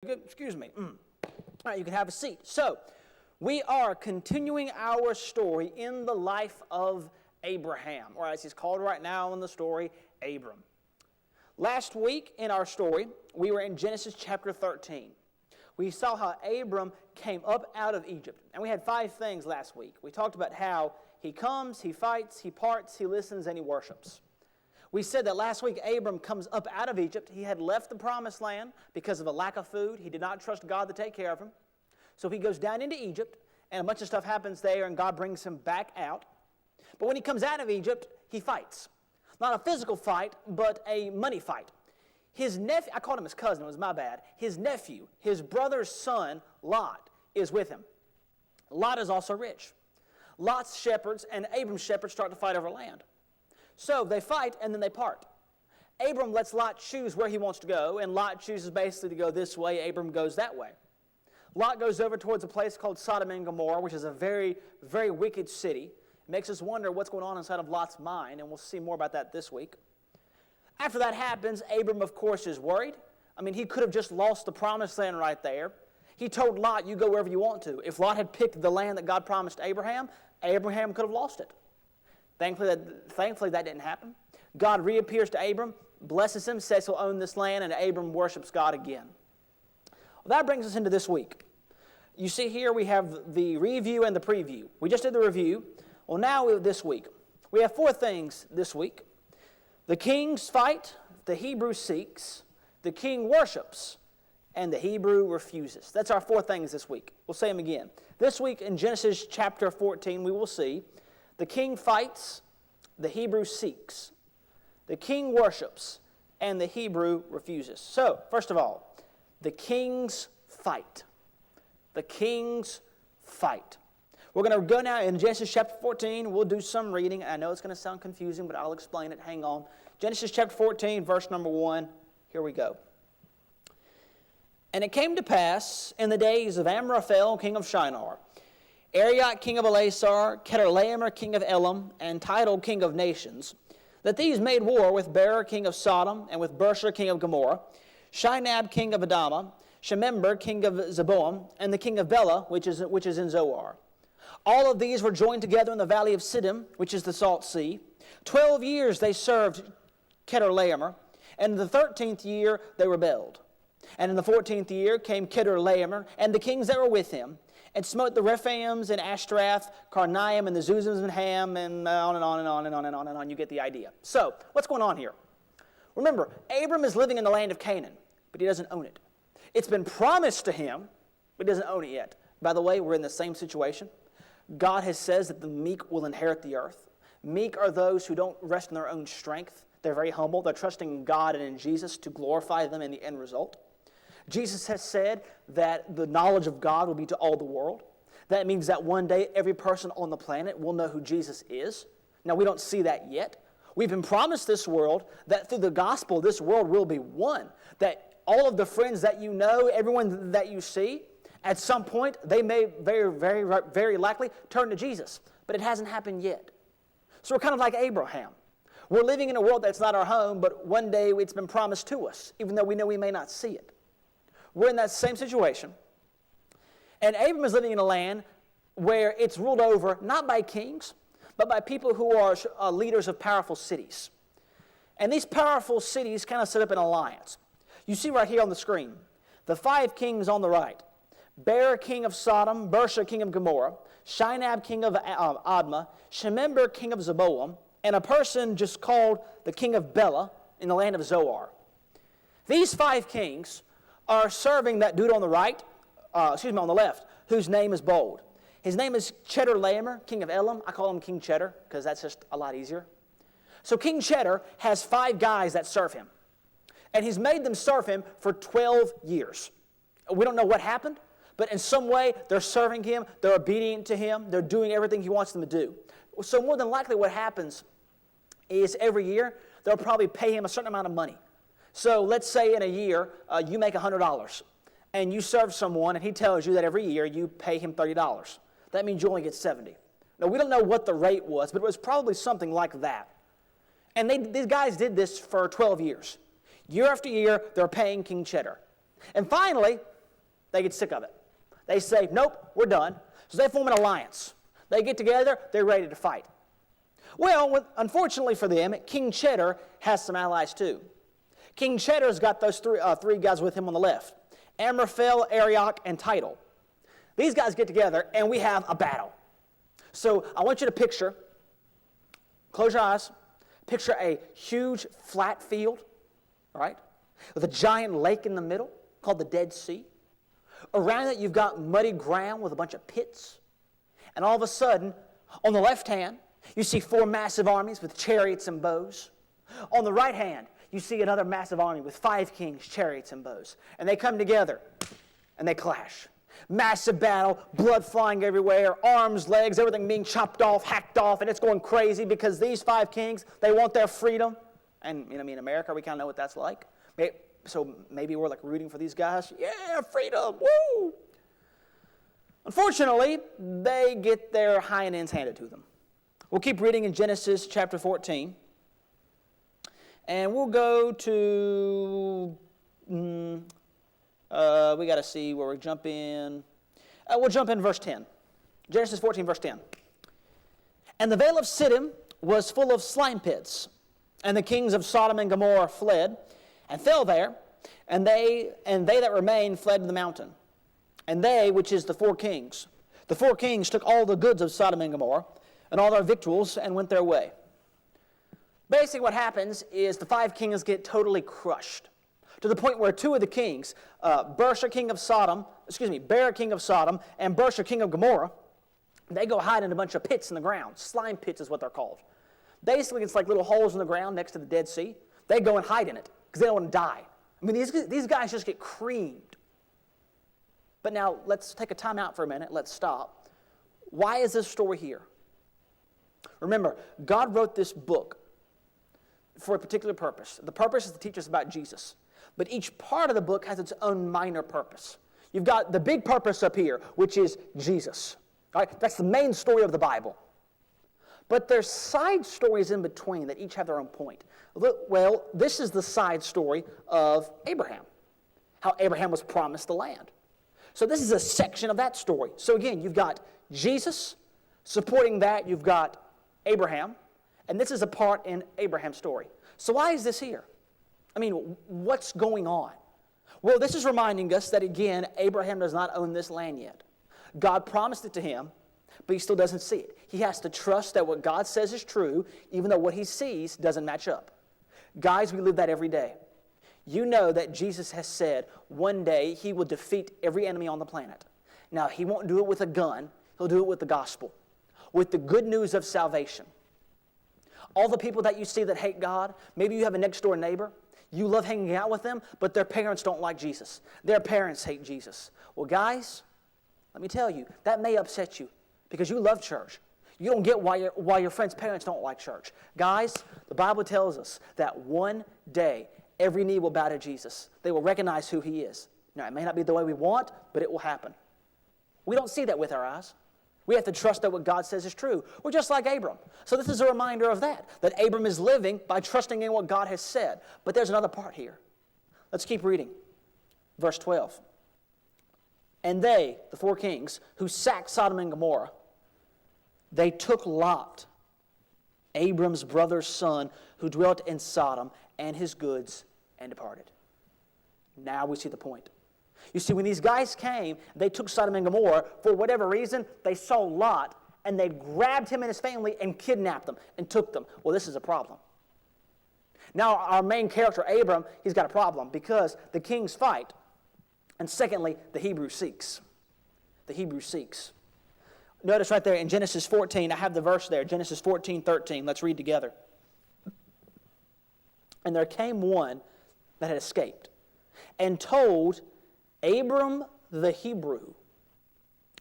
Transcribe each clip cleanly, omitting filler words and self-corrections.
Excuse me. All right, you can have a seat. So, we are continuing our story in the life of Abraham, or as he's called right now in the story, Abram. Last week in our story, we were in Genesis chapter 13. We saw how Abram came up out of Egypt. And we had 5 things last week. We talked about how he comes, he fights, he parts, he listens, and he worships. We said that last week Abram comes up out of Egypt. He had left the promised land because of a lack of food. He did not trust God to take care of him. So he goes down into Egypt, and a bunch of stuff happens there, and God brings him back out. But when he comes out of Egypt, he fights. Not a physical fight, but a money fight. His nephew, I called him his cousin, it was my bad. His nephew, his brother's son, Lot, is with him. Lot is also rich. Lot's shepherds and Abram's shepherds start to fight over land. So they fight and then they part. Abram lets Lot choose where he wants to go, and Lot chooses basically to go this way, Abram goes that way. Lot goes over towards a place called Sodom and Gomorrah, which is a very, very wicked city. It makes us wonder what's going on inside of Lot's mind, and we'll see more about that this week. After that happens, Abram, of course, is worried. I mean, he could have just lost the promised land right there. He told Lot, you go wherever you want to. If Lot had picked the land that God promised Abraham, Abraham could have lost it. Thankfully, that didn't happen. God reappears to Abram, blesses him, says he'll own this land, and Abram worships God again. Well, that brings us into this week. You see here we have the review and the preview. We just did the review. Well, now this week, we have 4 things this week. The kings fight, the Hebrew seeks, the king worships, and the Hebrew refuses. That's our 4 things this week. We'll say them again. This week in Genesis chapter 14, we will see the king fights, the Hebrew seeks, the king worships, and the Hebrew refuses. So, first of all, the kings fight. The kings fight. We're going to go now in Genesis chapter 14. We'll do some reading. I know it's going to sound confusing, but I'll explain it. Hang on. Genesis chapter 14, verse number 1. Here we go. And it came to pass in the days of Amraphel, king of Shinar, Arioch, king of Elasar, Chedorlaomer, king of Elam, and Tidal, king of nations, that these made war with Berer, king of Sodom, and with Bersha, king of Gomorrah, Shinab, king of Adamah, Shemember, king of Zeboam, and the king of Bela, which is in Zoar. All of these were joined together in the valley of Siddim, which is the Salt Sea. 12 years they served Chedorlaomer, and in the 13th year they rebelled. And in the 14th year came Chedorlaomer, and the kings that were with him, and smote the Rephaims and Ashtaroth, Karnaim, and the Zuzims and Ham, and on and on and on and on and on and on. You get the idea. So, what's going on here? Remember, Abram is living in the land of Canaan, but he doesn't own it. It's been promised to him, but he doesn't own it yet. By the way, we're in the same situation. God has says that the meek will inherit the earth. Meek are those who don't rest in their own strength. They're very humble. They're trusting in God and in Jesus to glorify them in the end result. Jesus has said that the knowledge of God will be to all the world. That means that one day every person on the planet will know who Jesus is. Now, we don't see that yet. We've been promised this world that through the gospel, this world will be one. That all of the friends that you know, everyone that you see, at some point, they may very, very, very likely turn to Jesus. But it hasn't happened yet. So we're kind of like Abraham. We're living in a world that's not our home, but one day it's been promised to us, even though we know we may not see it. We're in that same situation. And Abram is living in a land where it's ruled over not by kings, but by people who are leaders of powerful cities. And these powerful cities kind of set up an alliance. You see right here on the screen, the 5 kings on the right. Berer, king of Sodom, Bersha, king of Gomorrah, Shinab, king of Admah, Shemember, king of Zeboam, and a person just called the king of Bela in the land of Zoar. These 5 kings are serving that dude on the right, on the left, whose name is bold. His name is Chedorlaomer, king of Elam. I call him King Cheddar because that's just a lot easier. So King Cheddar has 5 guys that serve him. And he's made them serve him for 12 years. We don't know what happened, but in some way they're serving him, they're obedient to him, they're doing everything he wants them to do. So more than likely what happens is every year they'll probably pay him a certain amount of money. So let's say in a year you make $100 and you serve someone and he tells you that every year you pay him $30. That means you only get $70. Now we don't know what the rate was, but it was probably something like that. And these guys did this for 12 years. Year after year, they're paying King Cheddar. And finally, they get sick of it. They say, nope, we're done. So they form an alliance. They get together, they're ready to fight. Well, unfortunately for them, King Cheddar has some allies too. King Cheddar's got those three guys with him on the left. Amraphel, Arioch, and Tidal. These guys get together, and we have a battle. So I want you to picture, close your eyes, picture a huge flat field, all right, with a giant lake in the middle called the Dead Sea. Around it, you've got muddy ground with a bunch of pits. And all of a sudden, on the left hand, you see 4 massive armies with chariots and bows. On the right hand, you see another massive army with 5 kings, chariots, and bows. And they come together, and they clash. Massive battle, blood flying everywhere, arms, legs, everything being chopped off, hacked off, and it's going crazy because these 5 kings, they want their freedom. And, in America, we kind of know what that's like. So maybe we're like rooting for these guys. Yeah, freedom, woo! Unfortunately, they get their hind ends handed to them. We'll keep reading in Genesis chapter 14. And we'll go to, we got to see where we jump in. We'll jump in verse 10. Genesis 14, verse 10. And the vale of Siddim was full of slime pits, and the kings of Sodom and Gomorrah fled, and fell there, and they that remained fled to the mountain. And they, which is the 4 kings, took all the goods of Sodom and Gomorrah, and all their victuals, and went their way. Basically what happens is the 5 kings get totally crushed, to the point where 2 of the kings, Bersha king of Sodom, and Bersha king of Gomorrah, they go hide in a bunch of pits in the ground. Slime pits is what they're called. Basically, it's like little holes in the ground next to the Dead Sea. They go and hide in it because they don't want to die. These guys just get creamed. But now, let's take a time out for a minute. Let's stop. Why is this story here? Remember, God wrote this book for a particular purpose. The purpose is to teach us about Jesus. But each part of the book has its own minor purpose. You've got the big purpose up here, which is Jesus. All right? That's the main story of the Bible. But there's side stories in between that each have their own point. Well, this is the side story of Abraham, how Abraham was promised the land. So this is a section of that story. So again, you've got Jesus. Supporting that, you've got Abraham. And this is a part in Abraham's story. So why is this here? What's going on? Well, this is reminding us that, again, Abraham does not own this land yet. God promised it to him, but he still doesn't see it. He has to trust that what God says is true, even though what he sees doesn't match up. Guys, we live that every day. You know that Jesus has said one day he will defeat every enemy on the planet. Now, he won't do it with a gun. He'll do it with the gospel, with the good news of salvation. All the people that you see that hate God, maybe you have a next-door neighbor. You love hanging out with them, but their parents don't like Jesus. Their parents hate Jesus. Well, guys, let me tell you, that may upset you because you love church. You don't get why your friends' parents don't like church. Guys, the Bible tells us that one day, every knee will bow to Jesus. They will recognize who he is. Now, it may not be the way we want, but it will happen. We don't see that with our eyes. We have to trust that what God says is true. We're just like Abram. So this is a reminder of that Abram is living by trusting in what God has said. But there's another part here. Let's keep reading. Verse 12. And they, the 4 kings, who sacked Sodom and Gomorrah, they took Lot, Abram's brother's son, who dwelt in Sodom, and his goods, and departed. Now we see the point. You see, when these guys came, they took Sodom and Gomorrah. For whatever reason, they saw Lot, and they grabbed him and his family and kidnapped them and took them. Well, this is a problem. Now, our main character, Abram, he's got a problem because the kings fight. And secondly, the Hebrew seeks. The Hebrew seeks. Notice right there in Genesis 14, I have the verse there, Genesis 14:13. Let's read together. And there came one that had escaped and told Abram the Hebrew,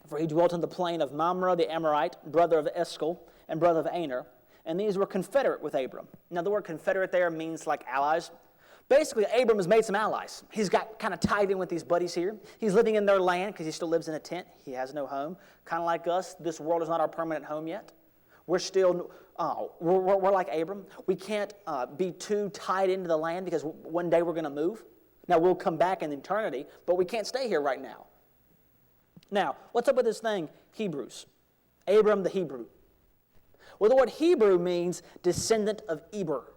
for he dwelt in the plain of Mamre the Amorite, brother of Eshcol and brother of Aner, and these were confederate with Abram. Now the word confederate there means like allies. Basically, Abram has made some allies. He's got kind of tied in with these buddies here. He's living in their land because he still lives in a tent. He has no home. Kind of like us, this world is not our permanent home yet. We're still, we're like Abram. We can't be too tied into the land because one day we're going to move. Now, we'll come back in eternity, but we can't stay here right now. Now, what's up with this thing, Hebrews? Abram the Hebrew. Well, the word Hebrew means descendant of Eber.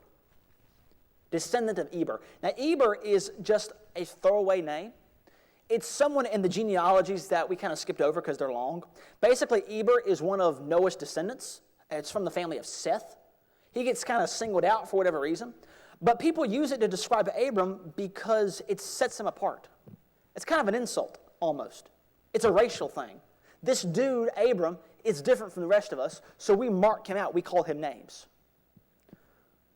Descendant of Eber. Now, Eber is just a throwaway name. It's someone in the genealogies that we kind of skipped over because they're long. Basically, Eber is one of Noah's descendants. It's from the family of Seth. He gets kind of singled out for whatever reason. But people use it to describe Abram because it sets him apart. It's kind of an insult, almost. It's a racial thing. This dude, Abram, is different from the rest of us, so we mark him out. We call him names.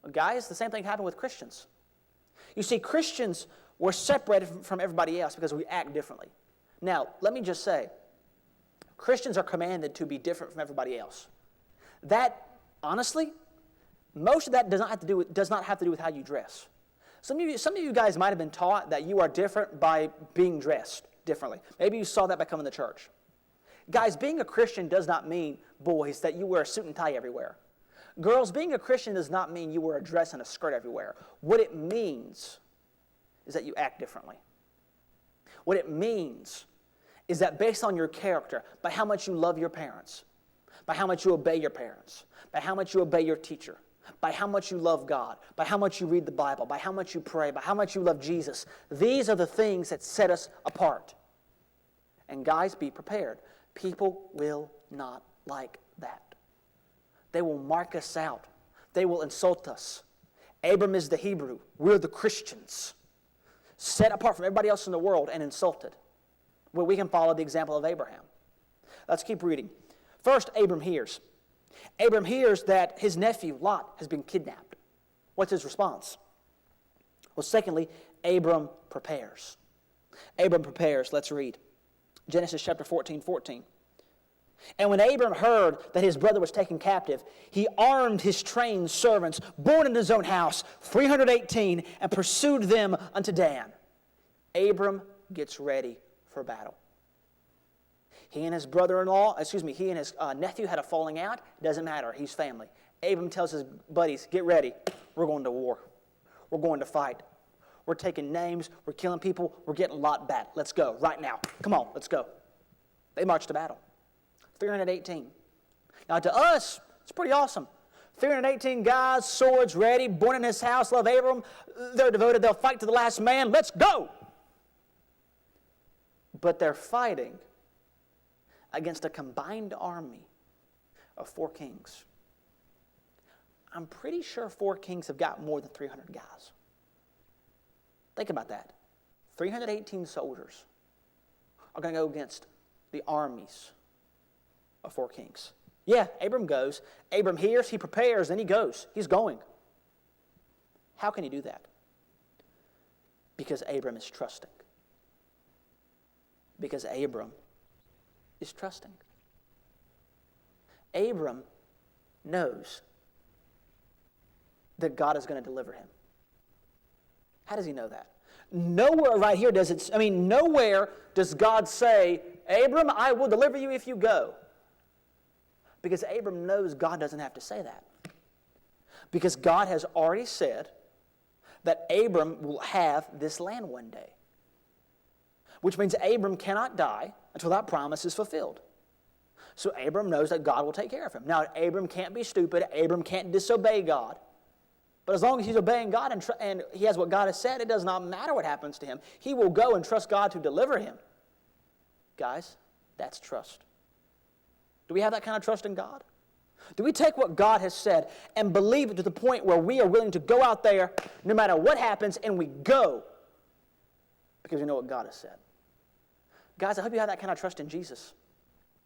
Well, guys, the same thing happened with Christians. You see, Christians were separated from everybody else because we act differently. Now, let me just say, Christians are commanded to be different from everybody else. That, honestly, most of that does not have to do with how you dress. Some of you guys might have been taught that you are different by being dressed differently. Maybe you saw that by coming to church. Guys, being a Christian does not mean, boys, that you wear a suit and tie everywhere. Girls, being a Christian does not mean you wear a dress and a skirt everywhere. What it means is that you act differently. What it means is that based on your character, by how much you love your parents, by how much you obey your parents, by how much you obey your teacher, by how much you love God, by how much you read the Bible, by how much you pray, by how much you love Jesus. These are the things that set us apart. And guys, be prepared. People will not like that. They will mark us out. They will insult us. Abram is the Hebrew. We're the Christians. Set apart from everybody else in the world and insulted. Well, we can follow the example of Abraham. Let's keep reading. First, Abram hears. Abram hears that his nephew, Lot, has been kidnapped. What's his response? Well, secondly, Abram prepares. Abram prepares. Let's read. Genesis chapter 14:14. And when Abram heard that his brother was taken captive, he armed his trained servants, born in his own house, 318, and pursued them unto Dan. Abram gets ready for battle. He and his he and his nephew had a falling out. It doesn't matter. He's family. Abram tells his buddies, get ready. We're going to war. We're going to fight. We're taking names. We're killing people. We're getting Lot back. Let's go right now. Come on, let's go. They march to battle. 318. Now to us, it's pretty awesome. 318 guys, swords ready, born in his house, love Abram. They're devoted. They'll fight to the last man. Let's go. But they're fighting against a combined army of 4 kings. I'm pretty sure 4 kings have got more than 300 guys. Think about that. 318 soldiers are going to go against the armies of 4 kings. Yeah, Abram goes. Abram hears, he prepares, then he goes. He's going. How can he do that? Because Abram is trusting. Because Abram is trusting. Abram knows that God is going to deliver him. How does he know that? Nowhere right here nowhere does God say, Abram, I will deliver you if you go. Because Abram knows God doesn't have to say that. Because God has already said that Abram will have this land one day. Which means Abram cannot die until that promise is fulfilled. So Abram knows that God will take care of him. Now, Abram can't be stupid. Abram can't disobey God. But as long as he's obeying God and he has what God has said, it does not matter what happens to him. He will go and trust God to deliver him. Guys, that's trust. Do we have that kind of trust in God? Do we take what God has said and believe it to the point where we are willing to go out there no matter what happens and we go because we know what God has said? Guys, I hope you have that kind of trust in Jesus.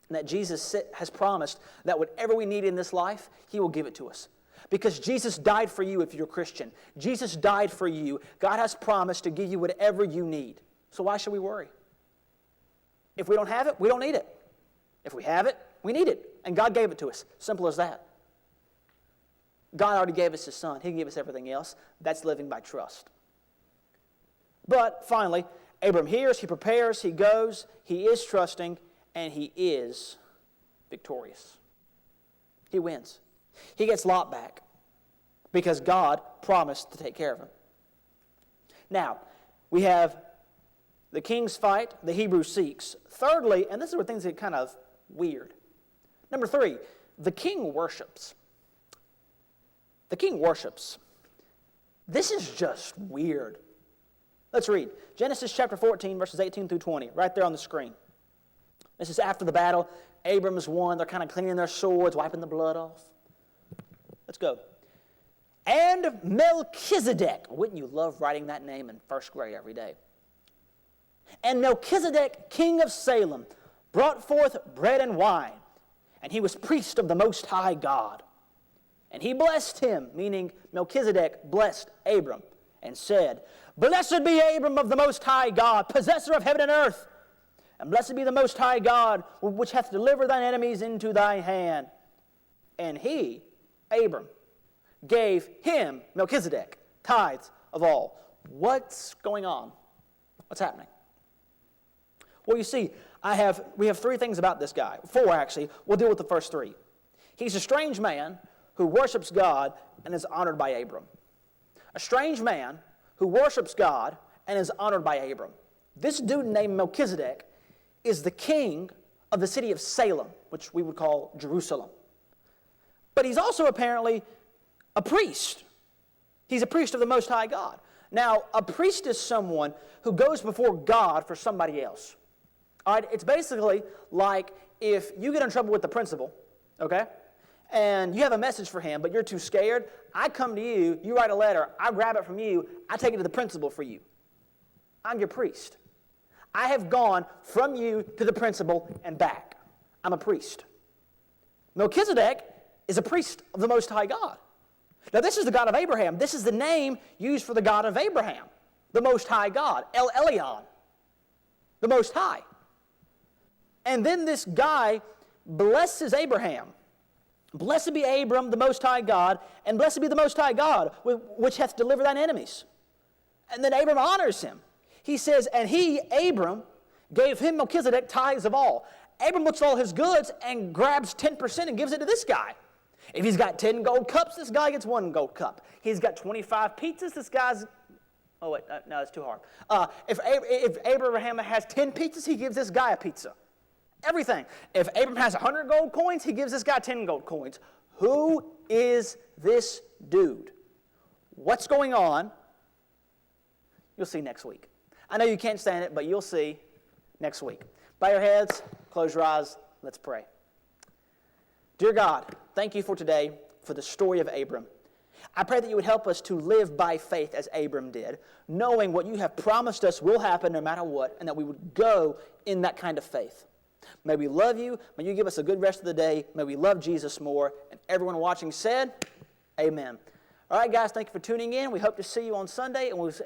And that Jesus has promised that whatever we need in this life, He will give it to us. Because Jesus died for you if you're a Christian. Jesus died for you. God has promised to give you whatever you need. So why should we worry? If we don't have it, we don't need it. If we have it, we need it. And God gave it to us. Simple as that. God already gave us His Son. He can give us everything else. That's living by trust. But finally, Abram hears, he prepares, he goes, he is trusting, and he is victorious. He wins. He gets Lot back because God promised to take care of him. Now, We have the kings fight, the Hebrew seeks. Thirdly, and this is where things get kind of weird. Number 3, the king worships. The king worships. This is just weird. Let's read. Genesis chapter 14, verses 18 through 20, right there on the screen. This is after the battle. Abram has won. They're kind of cleaning their swords, wiping the blood off. Let's go. And Melchizedek. Wouldn't you love writing that name in first grade every day? And Melchizedek, king of Salem, brought forth bread and wine, and he was priest of the Most High God. And he blessed him, meaning Melchizedek blessed Abram, and said, Blessed be Abram of the Most High God, possessor of heaven and earth. And blessed be the Most High God, which hath delivered thine enemies into thy hand. And he, Abram, gave him, Melchizedek, tithes of all. What's going on? What's happening? Well, you see, we have 3 things about this guy. 4, actually. We'll deal with the first 3. He's a strange man who worships God and is honored by Abram. A strange man who worships God and is honored by Abram. This dude named Melchizedek is the king of the city of Salem, which we would call Jerusalem. But he's also apparently a priest. He's a priest of the Most High God. Now, a priest is someone who goes before God for somebody else. All right, it's basically like if you get in trouble with the principal, okay, and you have a message for him, but you're too scared, I come to you, you write a letter, I grab it from you, I take it to the principal for you. I'm your priest. I have gone from you to the principal and back. I'm a priest. Melchizedek is a priest of the Most High God. Now, this is the God of Abraham. This is the name used for the God of Abraham, the Most High God, El Elyon, the Most High. And then this guy blesses Abraham. Blessed be Abram, the Most High God, and blessed be the Most High God, which hath delivered thine enemies. And then Abram honors him. He says, and he, Abram, gave him Melchizedek tithes of all. Abram looks at all his goods and grabs 10% and gives it to this guy. If he's got 10 gold cups, this guy gets 1 gold cup. He's got 25 pizzas, this guy's... Oh, wait, no, that's too hard. If Abraham has 10 pizzas, he gives this guy a pizza. Everything. If Abram has 100 gold coins, he gives this guy 10 gold coins. Who is this dude? What's going on? You'll see next week. I know you can't stand it, but you'll see next week. Bow your heads, close your eyes, let's pray. Dear God, thank you for today, for the story of Abram. I pray that you would help us to live by faith as Abram did, knowing what you have promised us will happen no matter what, and that we would go in that kind of faith. May we love you. May you give us a good rest of the day. May we love Jesus more. And everyone watching said, amen. All right, guys, thank you for tuning in. We hope to see you on Sunday, and we'll